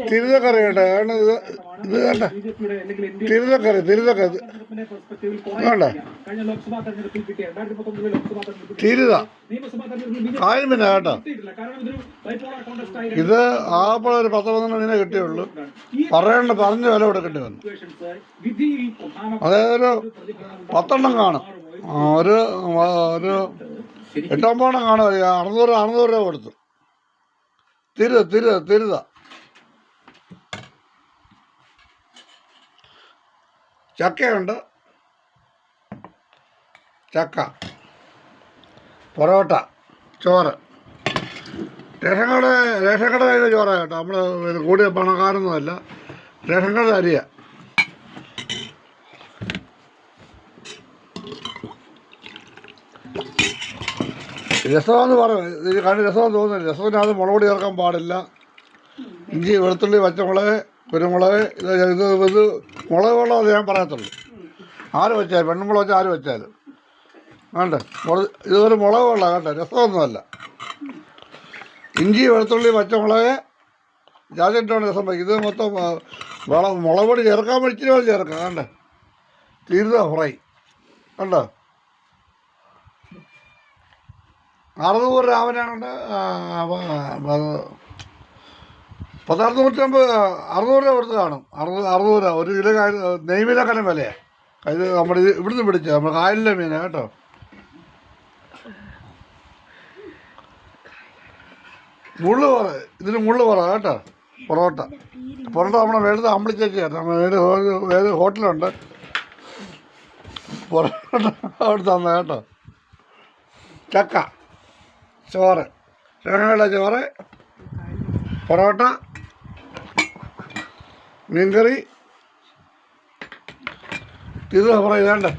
തിരുതക്കറി കേട്ടോ, കാരണം ഇത് കേട്ട തിരുതക്കറി വേണ്ട തിരുത കാര്യം പിന്നെ കേട്ടോ. ഇത് ആകെപ്പാടെ ഒരു 10-12 മീനെ കിട്ടിയുള്ളൂ. പറഞ്ഞ വില കൊടുക്കേണ്ടി വന്നു. അതായത് ഒരു 10 കാണും, ഒരു 8-9 കാണും. 600 രൂപ കൊടുത്തു. തിരുത ചക്കയുണ്ട്, ചക്ക, പൊറോട്ട, ചോറ്. റേഷൻ കട കയ്യിലെ ചോറാണ് കേട്ടോ. നമ്മൾ കൂടിയ പണക്കാരൊന്നുമല്ല, റേഷൻ കട അരിയ. രസമെന്ന് പറയും, ഇത് കണ്ട് രസമെന്ന് തോന്നുന്നില്ല. രസത്തിനകത്ത് മുളക് പൊടി ചേർക്കാൻ പാടില്ല. ഇഞ്ചി, വെളുത്തുള്ളി, പച്ചമുളക്, കുരുമുളക്, ഇത് മുളക് വെള്ളം അത് ഞാൻ പറയത്തുള്ളൂ. ആര് വെച്ചാലും, പെണ്ണുമുളക് വെച്ചാൽ ആര് വെച്ചാലും വേണ്ട. ഇതൊരു മുളക് വെള്ളം കേട്ടോ, രസമൊന്നുമല്ല. ഇഞ്ചി, വെളുത്തുള്ളി, പച്ചമുളക് ജാതിട്ടാണ് രസം വയ്ക്കും. ഇത് മൊത്തം മുളക് പൊടി ചേർക്കാൻ ഇച്ചിരി വെള്ളം ചേർക്കാം. കണ്ടേ, തിരുത ഫ്രൈ കണ്ടോ. 600 രാവിലെയാണുണ്ട്. 650 രൂപ കൊടുത്ത് കാണും. 600 രൂപ ഒരു കിലോ. നെയ്മീനൊക്കെ വിലയാണ്. ഇത് നമ്മുടെ ഇവിടുന്ന് പിടിച്ച നമ്മൾ കായലിലെ മീനാണ് കേട്ടോ. ഇതിന് മുള്ളു പറ കേട്ടോ. പൊറോട്ട നമ്മളെ വേണ്ടത് അമ്പിളിച്ചേച്ചി കേട്ടോ. നമ്മൾ ഹോട്ടലുണ്ട്, പൊറോട്ട അവിടെ തന്ന കേട്ടോ. ചക്ക, ചോറ്, തേങ്ങയുടെ ചോറ്, പൊറോട്ട, മീൻകറി, ഇത് പറ ഇതാണ്ട്